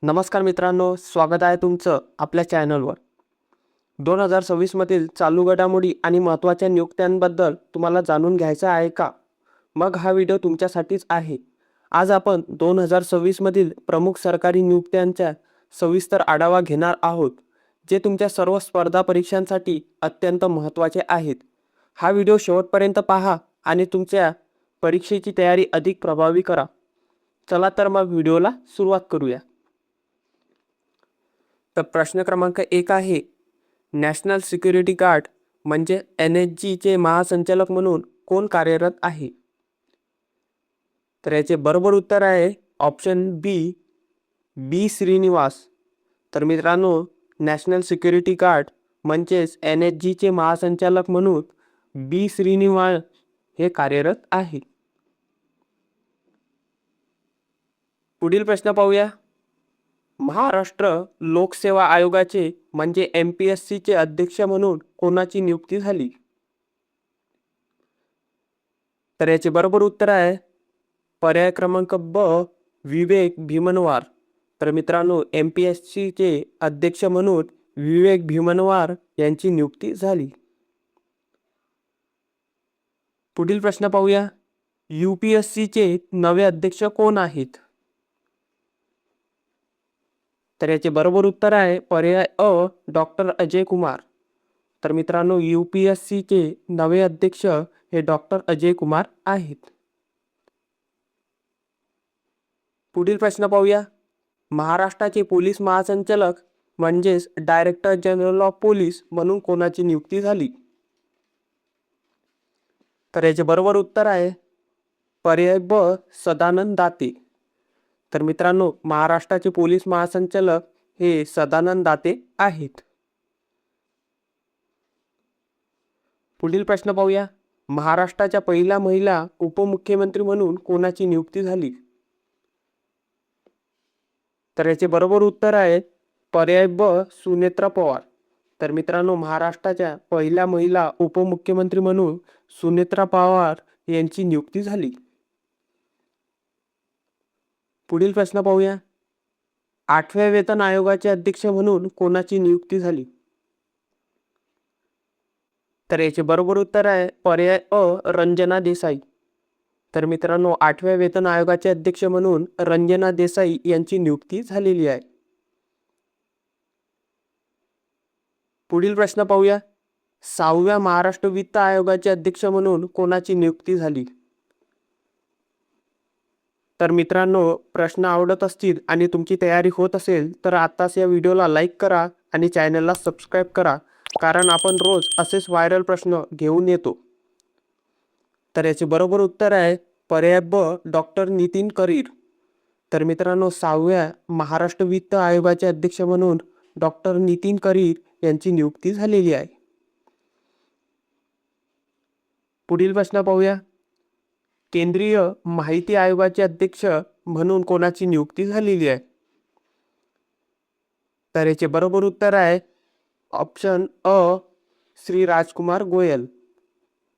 नमस्कार मित्रांनो, स्वागत आहे तुमचं आपल्या चॅनलवर. 2026 मधील चालू घडामोडी आणि महत्त्वाच्या नियुक्त्यांबद्दल तुम्हाला जाणून घ्यायचं आहे का? मग हा व्हिडिओ तुमच्यासाठीच आहे. आज आपण 2026 मधील प्रमुख सरकारी नियुक्त्यांचा सविस्तर आढावा घेणार आहोत, जे तुमच्या सर्व स्पर्धा परीक्षांसाठी अत्यंत महत्त्वाचे आहेत. हा व्हिडिओ शेवटपर्यंत पहा आणि तुमच्या परीक्षेची तयारी अधिक प्रभावी करा. चला तर मग व्हिडिओला सुरुवात करूया. तर प्रश्न क्रमांक 1 आहे, नॅशनल सिक्युरिटी गार्ड म्हणजे NSGचे महासंचालक म्हणून कोण कार्यरत आहे? तर याचे बरोबर उत्तर आहे ऑप्शन बी, बी श्रीनिवास. तर मित्रांनो, नॅशनल सिक्युरिटी गार्ड म्हणजेच NSGचे महासंचालक म्हणून बी श्रीनिवास हे कार्यरत आहे. पुढील प्रश्न पाहूया. महाराष्ट्र लोकसेवा आयोगाचे म्हणजे MPSCचे अध्यक्ष म्हणून कोणाची नियुक्ती झाली? तर याचे बरोबर उत्तर आहे पर्याय क्रमांक ब, विवेक भीमनवार. तर मित्रांनो, MPSCचे अध्यक्ष म्हणून विवेक भीमनवार यांची नियुक्ती झाली. पुढील प्रश्न पाहूया. UPSCचे नवे अध्यक्ष कोण आहेत? तर याचे बरोबर उत्तर आहे पर्याय अ, डॉक्टर अजय कुमार. तर मित्रांनो, UPSCचे नवे अध्यक्ष हे डॉक्टर अजय कुमार आहेत. पुढील प्रश्न पाहूया. महाराष्ट्राचे पोलीस महासंचालक म्हणजेच डायरेक्टर जनरल ऑफ पोलीस म्हणून कोणाची नियुक्ती झाली? तर याचे बरोबर उत्तर आहे पर्याय ब, सदानंद दाते. तर मित्रांनो, महाराष्ट्राचे पोलीस महासंचालक हे सदानंद दाते आहेत. पुढील प्रश्न पाहूया. महाराष्ट्राच्या पहिल्या महिला उपमुख्यमंत्री म्हणून कोणाची नियुक्ती झाली? तर याचे बरोबर उत्तर आहे पर्याय ब, सुनेत्रा पवार. तर मित्रांनो, महाराष्ट्राच्या पहिल्या महिला उपमुख्यमंत्री म्हणून सुनेत्रा पवार यांची नियुक्ती झाली. पुढील प्रश्न पाहूया. 8व्या वेतन आयोगाचे अध्यक्ष म्हणून कोणाची नियुक्ती झाली? तर याचे बरोबर उत्तर आहे पर्याय अ, रंजना देसाई. तर मित्रांनो, 8व्या वेतन आयोगाचे अध्यक्ष म्हणून रंजना देसाई यांची नियुक्ती झालेली आहे. पुढील प्रश्न पाहूया. 6व्या महाराष्ट्र वित्त आयोगाचे अध्यक्ष म्हणून कोणाची नियुक्ती झाली? तर मित्रांनो, प्रश्न आवडत असतील आणि तुमची तयारी होत असेल तर आताच या व्हिडिओला लाईक करा आणि चॅनलला सबस्क्राईब करा, कारण आपण रोज असेच व्हायरल प्रश्न घेऊन येतो. तर याचे बरोबर उत्तर आहे पर्याय ब, डॉक्टर नितीन करीर. तर मित्रांनो, 6व्या महाराष्ट्र वित्त आयोगाचे अध्यक्ष म्हणून डॉक्टर नितीन करीर यांची नियुक्ती झालेली आहे. पुढील प्रश्न पाहूया. केंद्रीय माहिती आयोगाचे अध्यक्ष म्हणून कोणाची नियुक्ती झालेली आहे? तर याचे बरोबर उत्तर आहे ऑप्शन अ, श्री राजकुमार गोयल.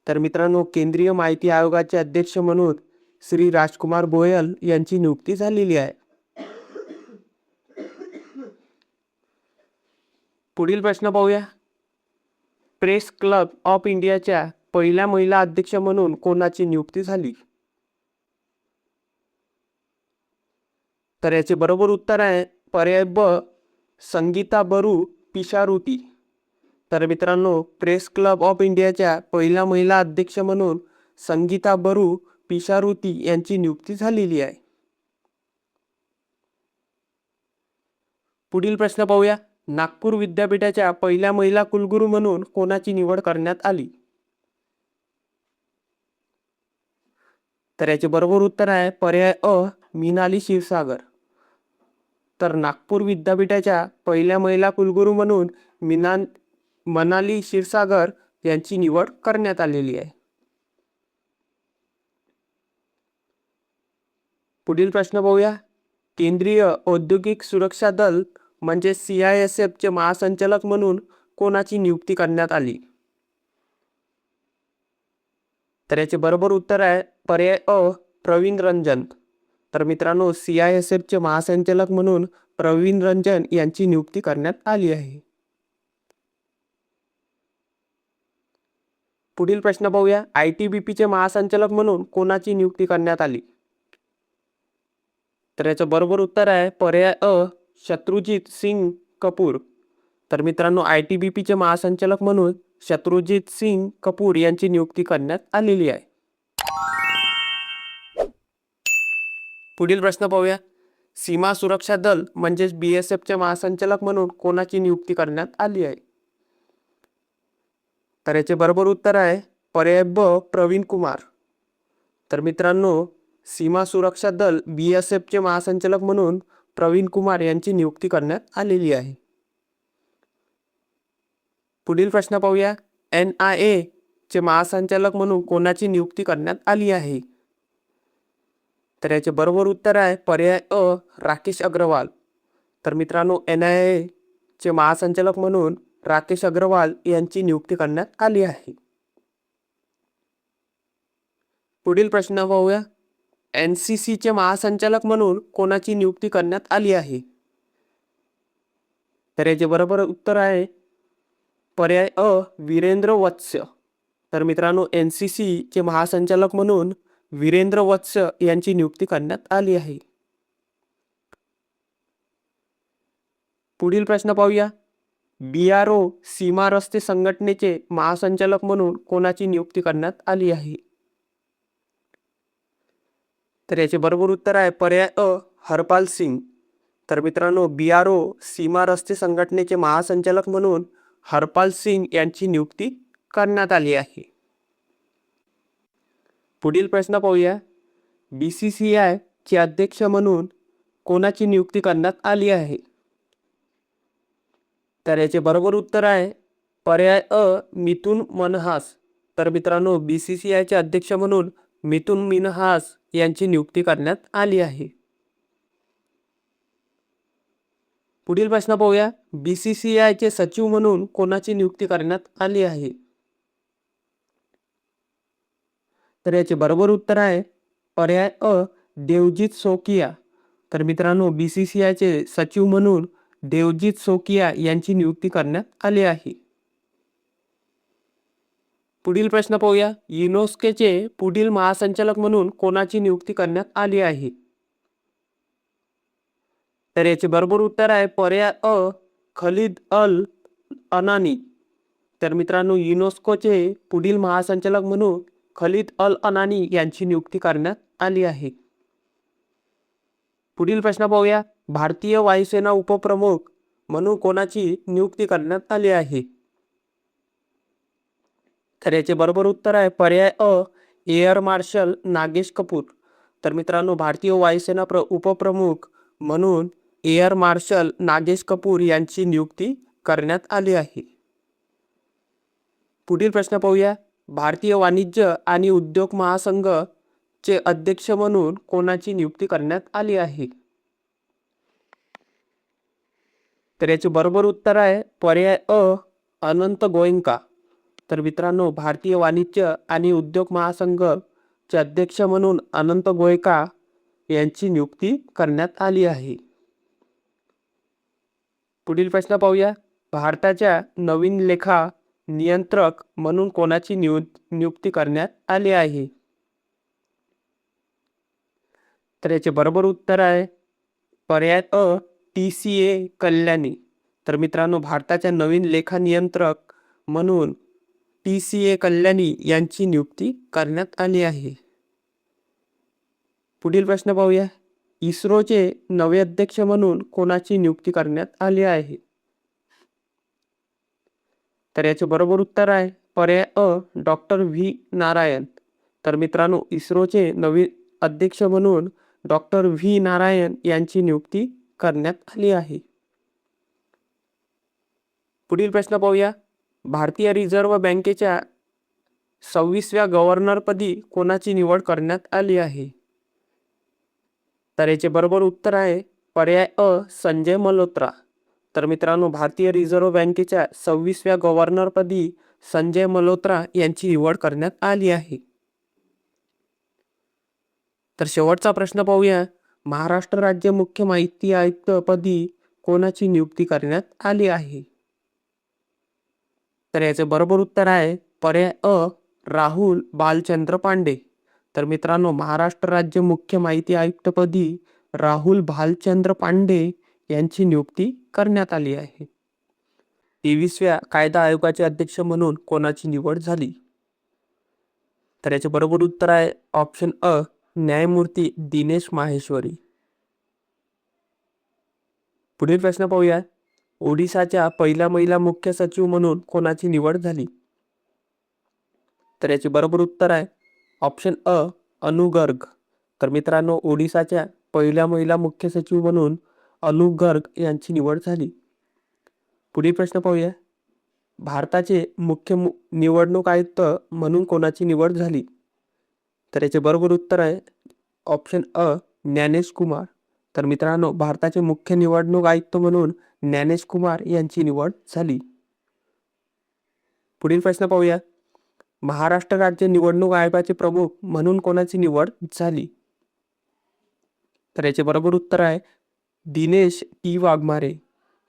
तर मित्रांनो, केंद्रीय माहिती आयोगाचे अध्यक्ष म्हणून श्री राजकुमार गोयल यांची नियुक्ती झालेली आहे. पुढील प्रश्न पाहूया. प्रेस क्लब ऑफ इंडियाच्या पहिल्या महिला अध्यक्ष म्हणून कोणाची नियुक्ती झाली? तर याचे बरोबर उत्तर आहे पर्याय ब, संगीता बरू पिशारुती. तर मित्रांनो, प्रेस क्लब ऑफ इंडियाच्या पहिल्या महिला अध्यक्ष म्हणून संगीता बरू पिशारुती यांची नियुक्ती झालेली आहे. पुढील प्रश्न पाहूया. नागपूर विद्यापीठाच्या पहिल्या महिला कुलगुरू म्हणून कोणाची निवड करण्यात आली? तर याचे बरोबर उत्तर आहे पर्याय अ, मीनाली क्षीरसागर. तर नागपूर विद्यापीठाच्या पहिल्या महिला कुलगुरू म्हणून मनाली क्षीरसागर यांची निवड करण्यात आलेली आहे. पुढील प्रश्न पाहूया. केंद्रीय औद्योगिक सुरक्षा दल म्हणजे CISFचे महासंचालक म्हणून कोणाची नियुक्ती करण्यात आली? तर याचे बरोबर उत्तर आहे पर्याय अ, प्रवीण रंजन. तर मित्रांनो, CISFचे महासंचालक म्हणून प्रवीण रंजन यांची नियुक्ती करण्यात आली आहे. पुढील प्रश्न पाहूया. ITBPचे महासंचालक म्हणून कोणाची नियुक्ती करण्यात आली? तर याचं बरोबर उत्तर आहे पर्याय अ शत्रुजीत सिंग कपूर. तर मित्रांनो, ITBPचे महासंचालक म्हणून शत्रुजीत सिंग कपूर यांची नियुक्ती करण्यात आलेली आहे. पुढील प्रश्न पाहूया. सीमा सुरक्षा दल म्हणजेच BSFचे महासंचालक म्हणून कोणाची नियुक्ती करण्यात आली आहे? तर याचे बरोबर उत्तर आहे पर्याय ब प्रवीण कुमार. तर मित्रांनो, सीमा सुरक्षा दल BSFचे महासंचालक म्हणून प्रवीण कुमार यांची नियुक्ती करण्यात आलेली आहे. पुढील प्रश्न पाहूया. NIA चे महासंचालक म्हणून कोणाची नियुक्ती करण्यात आली आहे? तर याचे बरोबर उत्तर आहे पर्याय अ राकेश अग्रवाल. तर मित्रांनो, NIA चे महासंचालक म्हणून राकेश अग्रवाल यांची नियुक्ती करण्यात आली आहे. पुढील प्रश्न पाहूया. NCCचे महासंचालक म्हणून कोणाची नियुक्ती करण्यात आली आहे? तर याचे बरोबर उत्तर आहे पर्याय अ वीरेंद्र वत्स. तर मित्रांनो, NCCचे महासंचालक म्हणून वीरेंद्र वत्स यांची नियुक्ती करण्यात आली आहे. पुढील प्रश्न पाहूया. BRO सीमा रस्ते संघटनेचे महासंचालक म्हणून कोणाची नियुक्ती करण्यात आली आहे? तर याचे बरोबर उत्तर आहे पर्याय अ हरपाल सिंग. तर मित्रांनो, BRO सीमा रस्ते संघटनेचे महासंचालक म्हणून हरपाल सिंग यांची नियुक्ती करण्यात आली आहे. पुढील प्रश्न पाहूया. BCCI चे अध्यक्ष म्हणून कोणाची नियुक्ती करण्यात आली आहे? तर याचे बरोबर उत्तर आहे पर्याय अ मिथुन मनहास. तर मित्रांनो, BCCI चे अध्यक्ष म्हणून मिथुन मिनहास यांची नियुक्ती करण्यात आली आहे. पुढील प्रश्न पाहूया. BCCI चे सचिव म्हणून कोणाची नियुक्ती करण्यात आली आहे? तर याचे बरोबर उत्तर आहे पर्याय अ देवजीत सोकिया. तर मित्रांनो, BCCI चे सचिव म्हणून देवजीत सोकिया यांची नियुक्ती करण्यात आली आहे. पुढील प्रश्न पाहूया. युनेस्कोचे पुढील महासंचालक म्हणून कोणाची नियुक्ती करण्यात आली आहे? तर याचे बरोबर उत्तर आहे पर्याय अ खलीद अल अनानी. तर मित्रांनो, युनेस्कोचे पुढील महासंचालक म्हणून खलीद अल अनानी यांची नियुक्ती करण्यात आली आहे. पुढील प्रश्न पाहूया. भारतीय वायुसेना उपप्रमुख म्हणून कोणाची नियुक्ती करण्यात आली आहे? तर याचे बरोबर उत्तर आहे पर्याय अ एअर मार्शल नागेश कपूर. तर मित्रांनो, भारतीय वायुसेना उपप्रमुख म्हणून एअर मार्शल नागेश कपूर यांची नियुक्ती करण्यात आली आहे. पुढील प्रश्न पाहूया. भारतीय वाणिज्य आणि उद्योग महासंघ चे अध्यक्ष म्हणून कोणाची नियुक्ती करण्यात आली आहे? तर याचे बरोबर उत्तर आहे पर्याय अ अनंत गोयंका. तर मित्रांनो, भारतीय वाणिज्य आणि उद्योग महासंघ चे अध्यक्ष म्हणून अनंत गोयंका यांची नियुक्ती करण्यात आली आहे. पुढील प्रश्न पाहूया. भारताच्या नवीन लेखा नियंत्रक म्हणून कोणाची नियुक्ती करण्यात आली आहे? तर याचे बरोबर उत्तर आहे पर्याय अ TCA कल्याणी. तर मित्रांनो, भारताच्या नवीन लेखा नियंत्रक म्हणून TCA कल्याणी यांची नियुक्ती करण्यात आली आहे. पुढील प्रश्न पाहूया. इस्रोचे नवे अध्यक्ष म्हणून कोणाची नियुक्ती करण्यात आली आहे? तर याचे बरोबर उत्तर आहे पर्याय अ डॉक्टर व्ही नारायण. तर मित्रांनो, इस्रोचे नवीन अध्यक्ष म्हणून डॉक्टर व्ही नारायण यांची नियुक्ती करण्यात आली आहे. पुढील प्रश्न पाहूया. भारतीय रिझर्व्ह बँकेच्या 26व्या गव्हर्नरपदी कोणाची निवड करण्यात आली आहे? तर याचे बरोबर उत्तर आहे पर्याय अ संजय मल्होत्रा. तर मित्रांनो, भारतीय रिझर्व्ह बँकेच्या 26व्या गव्हर्नरपदी संजय मल्होत्रा यांची निवड करण्यात आली आहे. तर शेवटचा प्रश्न पाहूया. महाराष्ट्र राज्य मुख्य माहिती आयुक्तपदी कोणाची नियुक्ती करण्यात आली आहे? तर याचे बरोबर उत्तर आहे पर्याय अ, राहुल बालचंद्र पांडे. तर मित्रांनो, महाराष्ट्र राज्य मुख्य माहिती आयुक्तपदी राहुल भालचंद्र पांडे यांची नियुक्ती करण्यात आली आहे. 23व्या कायदा आयोगाचे अध्यक्ष म्हणून कोणाची निवड झाली? तर याचे बरोबर उत्तर आहे ऑप्शन अ, न्यायमूर्ती दिनेश माहेश्वरी. पुढील प्रश्न पाहूया. ओडिशाच्या पहिल्या महिला मुख्य सचिव म्हणून कोणाची निवड झाली? तर याचे बरोबर उत्तर आहे ऑप्शन अ, अनु गर्ग. तर मित्रांनो, ओडिशाच्या पहिल्या महिला मुख्य सचिव म्हणून अनु गर्ग यांची निवड झाली. पुढील प्रश्न पाहूया. भारताचे मुख्य निवडणूक आयुक्त म्हणून कोणाची निवड झाली? तर याचे बरोबर उत्तर आहे ऑप्शन अ, ज्ञानेश कुमार. तर मित्रांनो, भारताचे मुख्य निवडणूक आयुक्त म्हणून ज्ञानेश कुमार यांची निवड झाली. पुढील प्रश्न पाहूया. महाराष्ट्र राज्य निवडणूक आयोगाचे प्रमुख म्हणून कोणाची निवड झाली? तर याचे बरोबर उत्तर आहे दिनेश टी वाघमारे.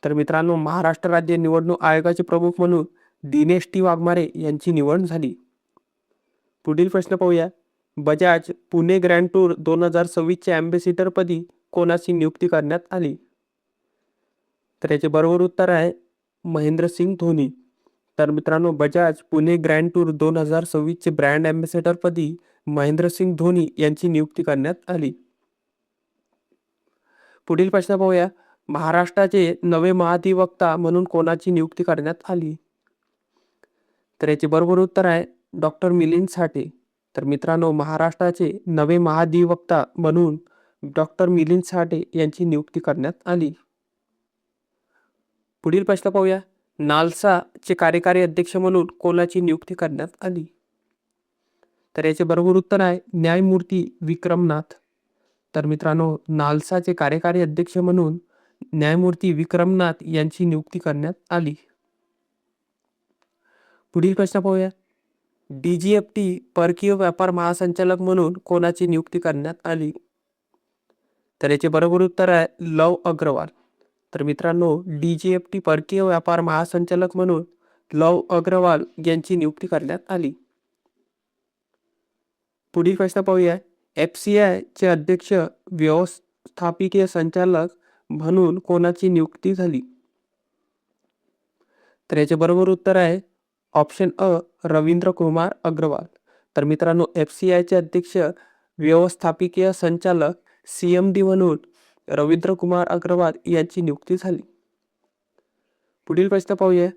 तर मित्रांनो, महाराष्ट्र राज्य निवडणूक आयोगाचे प्रमुख म्हणून दिनेश टी वाघमारे यांची निवड झाली. पुढील प्रश्न पाहूया. बजाज पुणे ग्रँड टूर 2026च्या अँबॅसिडर पदी कोणाची नियुक्ती करण्यात आली? तर याचे बरोबर उत्तर आहे महेंद्रसिंग धोनी. तर मित्रांनो, बजाज पुणे ग्रँड टूर 2026चे ब्रँड अँबॅसेडर पदी महेंद्रसिंग धोनी यांची नियुक्ती करण्यात आली. पुढील प्रश्न पाहूया. महाराष्ट्राचे नवे महाधिवक्ता म्हणून कोणाची नियुक्ती करण्यात आली? तर याचे बरोबर उत्तर आहे डॉक्टर मिलिंद साठे. तर मित्रांनो, महाराष्ट्राचे नवे महाधिवक्ता म्हणून डॉक्टर मिलिंद साठे यांची नियुक्ती करण्यात आली. पुढील प्रश्न पाहूया. नालसाचे कार्यकारी अध्यक्ष म्हणून कोणाची नियुक्ती करण्यात आली? तर याचे बरोबर उत्तर आहे न्यायमूर्ती विक्रमनाथ. तर मित्रांनो, नालसाचे कार्यकारी अध्यक्ष म्हणून न्यायमूर्ती विक्रमनाथ यांची नियुक्ती करण्यात आली. पुढील प्रश्न पाहूया. DGFT परकीय व्यापार महासंचालक म्हणून कोणाची नियुक्ती करण्यात आली? तर याचे बरोबर उत्तर आहे लव अग्रवाल. तर मित्रांनो, DGFT परकीय व्यापार महासंचालक म्हणून लव अग्रवाल यांची नियुक्ती करण्यात आली. पुढील प्रश्न पाहूया. FCI चे अध्यक्ष व्यवस्थापकीय संचालक म्हणून कोणाची नियुक्ती झाली? तर याचे बरोबर उत्तर आहे ऑप्शन अ, रवींद्र कुमार अग्रवाल. तर मित्रांनो, FCI चे अध्यक्ष व्यवस्थापकीय संचालक CMD म्हणून रवींद्र कुमार अग्रवाल यांची नियुक्ती झाली. पुढील प्रश्न पाहूया.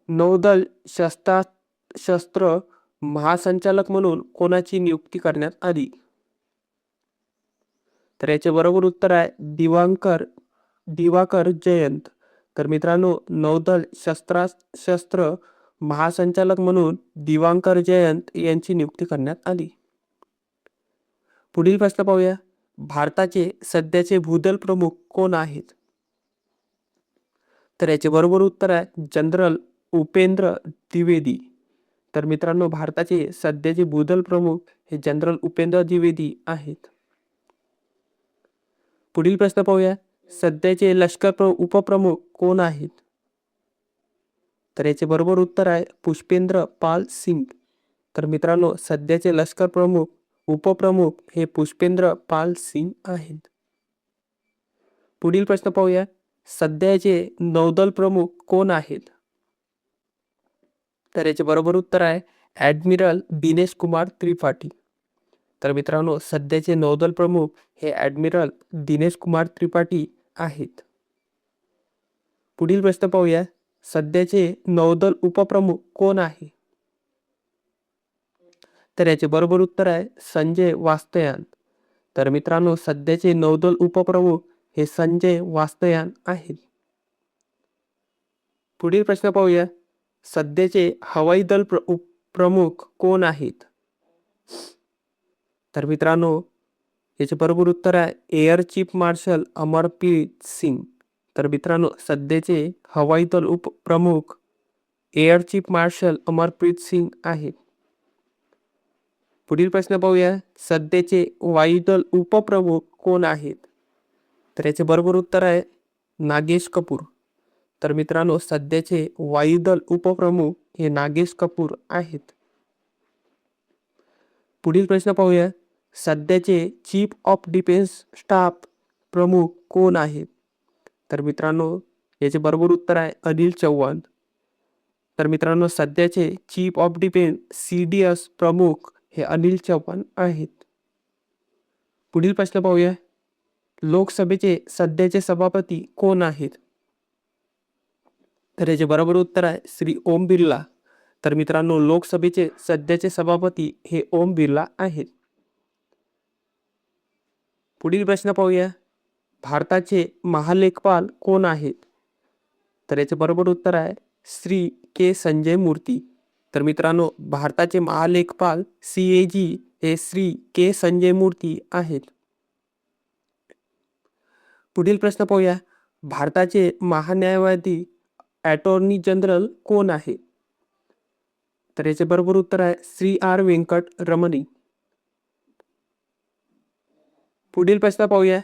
नौदल शस्त्र महासंचालक म्हणून कोणाची नियुक्ती करण्यात आली? तर याचे बरोबर उत्तर आहे दिवाकर जयंत. तर मित्रांनो, नौदल शस्त्र महासंचालक म्हणून दिवाकर जयंत यांची नियुक्ती करण्यात आली. पुढील प्रश्न पाहूया. भारताचे सध्याचे भूदल प्रमुख कोण आहेत? तर याचे बरोबर उत्तर आहे जनरल उपेंद्र द्विवेदी. तर मित्रांनो, भारताचे सध्याचे भूदल प्रमुख हे जनरल उपेंद्र द्विवेदी आहेत. पुढील प्रश्न पाहूया. सध्याचे लष्कर उपप्रमुख कोण आहेत? तर याचे बरोबर उत्तर आहे पुष्पेंद्र पाल सिंग. तर मित्रांनो, सध्याचे लष्कर प्रमुख उपप्रमुख हे पुष्पेंद्र पाल सिंग आहेत. पुढील प्रश्न पाहूया. सध्याचे नौदल प्रमुख कोण आहेत? तर याचे बरोबर उत्तर आहे ॲडमिरल दिनेश कुमार त्रिपाठी. तर मित्रांनो, सध्याचे नौदल प्रमुख हे ॲडमिरल दिनेश कुमार त्रिपाठी आहेत. पुढील प्रश्न पाहूया. सध्याचे नौदल उपप्रमुख कोण आहे? तर याचे बरोबर उत्तर आहे संजय वास्तयान. तर मित्रांनो, सध्याचे नौदल उपप्रमुख हे संजय वास्तयान आहेत. पुढील प्रश्न पाहूया. सध्याचे हवाई दल प्रमुख कोण आहेत? तर मित्रांनो, याचे बरोबर उत्तर आहे air chief marshal Amarpreet Singh. तर मित्रांनो, सध्याचे हवाई दल उपप्रमुख air chief marshal Amarpreet Singh आहेत. पुढील प्रश्न पाहूया. सध्याचे वायुदल उपप्रमुख कोण आहेत? तर याचे बरोबर उत्तर आहे नागेश कपूर. तर मित्रांनो सध्याचे वायुदल उपप्रमुख हे नागेश कपूर आहेत. पुढील प्रश्न पाहूया. सध्याचे चीफ ऑफ डिफेन्स स्टाफ प्रमुख कोण आहेत? तर मित्रांनो याचे बरोबर उत्तर आहे अनिल चौहान. तर मित्रांनो सध्याचे चीफ ऑफ डिफेन्स CDS प्रमुख हे अनिल चौहान आहेत. पुढील प्रश्न पाहूया. लोकसभेचे सध्याचे सभापती कोण आहेत? तर याचे बरोबर उत्तर आहे श्री ओम बिर्ला. तर मित्रांनो लोकसभेचे सध्याचे सभापती हे ओम बिर्ला आहेत. पुढील प्रश्न पाहूया. भारताचे महालेखपाल कोण आहेत? तर याचे बरोबर उत्तर आहे श्री के संजय मूर्ती. तर मित्रांनो भारताचे महालेखपाल CAG हे श्री के संजय मूर्ती आहेत. पुढील प्रश्न पाहूया. भारताचे महान्यायवादी अटॉर्नी जनरल कोण आहे? तर याचे बरोबर उत्तर आहे श्री R व्यंकट रमणी. पुढील प्रश्न पाहूया.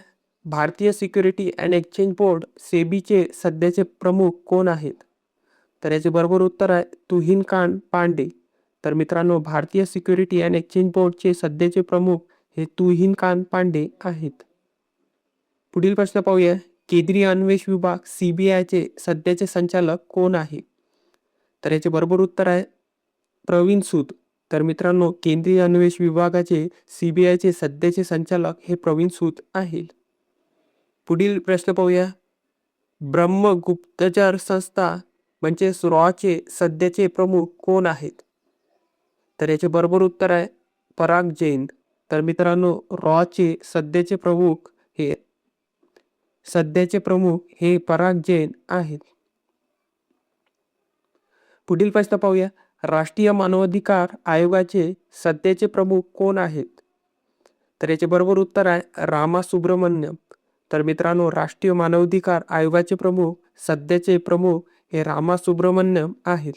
भारतीय सिक्युरिटी अँड एक्सचेंज बोर्ड सेबीचे सध्याचे प्रमुख कोण आहेत? तर याचे बरोबर उत्तर आहे तुहिन कांत पांडे. तर मित्रांनो भारतीय सिक्युरिटी अँड एक्सचेंज बोर्डचे सध्याचे प्रमुख हे तुहिन कांत पांडे आहेत. पुढील प्रश्न पाहूया. केंद्रीय अन्वेषण विभाग CBIचे सध्याचे संचालक कोण आहे? तर याचे बरोबर उत्तर आहे प्रवीण सूद. तर मित्रांनो केंद्रीय अन्वेषण विभागाचे CBIचे सध्याचे संचालक हे प्रवीण सूद आहेत. पुढील प्रश्न पाहूया. ब्रह्म गुप्तचर संस्था म्हणजे रॉचे सध्याचे प्रमुख कोण आहेत? तर याचे बरोबर उत्तर आहे पराग जैन. तर मित्रांनो रॉचे सध्याचे प्रमुख हे पराग जैन आहेत. पुढील प्रश्न पाहूया. राष्ट्रीय मानवाधिकार आयोगाचे सध्याचे प्रमुख कोण आहेत? तर याचे बरोबर उत्तर आहे रामा सुब्रमण्यम. तर मित्रांनो राष्ट्रीय मानवाधिकार आयोगाचे सध्याचे प्रमुख हे रामा सुब्रमण्यम आहेत.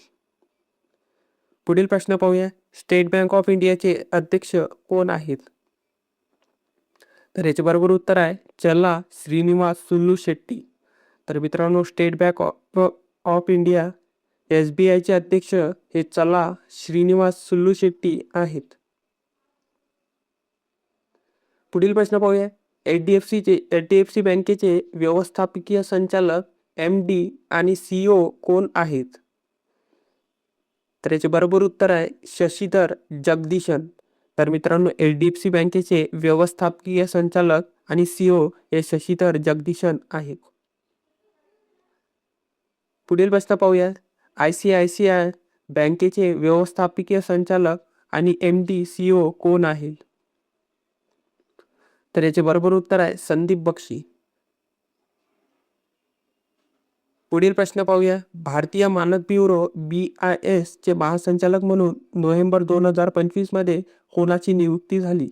पुढील प्रश्न पाहूया. स्टेट बँक ऑफ इंडियाचे अध्यक्ष कोण आहेत? तर याचे बरोबर उत्तर आहे चल्ला श्रीनिवास सुल्लू शेट्टी. तर मित्रांनो स्टेट बँक ऑफ इंडिया SBIचे अध्यक्ष हे चल्ला श्रीनिवास सुल्लू शेट्टी आहेत. पुढील प्रश्न पाहूया. HDFC बँकेचे व्यवस्थापकीय संचालक MD आणि CEO कोण आहेत? तर याचे बरोबर उत्तर आहे शशिधर जगदीशन. तर मित्रांनो HDFC बँकेचे व्यवस्थापकीय संचालक आणि CEO हे शशिधर जगदीशन आहेत. पुढील प्रश्न पाहूया. ICICI बँकेचे व्यवस्थापकीय संचालक आणि MD CEO कोण आहेत? तर याचे बरोबर उत्तर आहे संदीप बक्षी. पुढील प्रश्न पाहूया. भारतीय मानक ब्युरो BIS चे महासंचालक म्हणून नोव्हेंबर 2025 मध्ये कोणाची नियुक्ती झाली?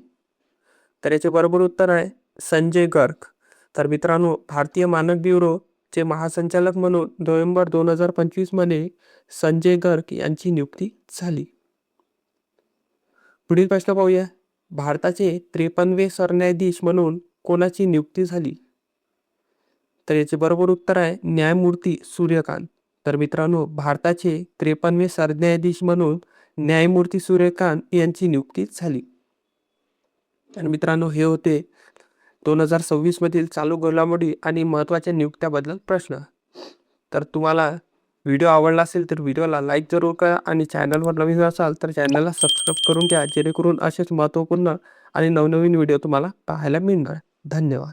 तर याचे बरोबर उत्तर आहे संजय गर्ग. तर मित्रांनो भारतीय मानक ब्युरो चे महासंचालक म्हणून नोव्हेंबर 2025 मध्ये संजय गर्ग यांची नियुक्ती झाली. पुढील प्रश्न पाहूया. भारताचे 53वे सरन्यायाधीश म्हणून कोणाची नियुक्ती झाली? तर याचे बरोबर उत्तर आहे न्यायमूर्ती सूर्यकांत. तर मित्रांनो भारताचे 53वे सरन्यायाधीश म्हणून न्यायमूर्ती सूर्यकांत यांची नियुक्ती झाली. आणि मित्रांनो हे होते 2026 मधील चालू घडामोडी आणि महत्त्वाच्या नियुक्त्याबद्दल प्रश्न. तर तुम्हाला व्हिडिओ आवडला असेल तर व्हिडिओला लाईक जरूर करा आणि चॅनलवर नवीन असाल तर चॅनलला सबस्क्राईब करून घ्या जेणेकरून असेच महत्त्वपूर्ण आणि नवनवीन व्हिडिओ तुम्हाला पाहायला मिळणार. धन्यवाद.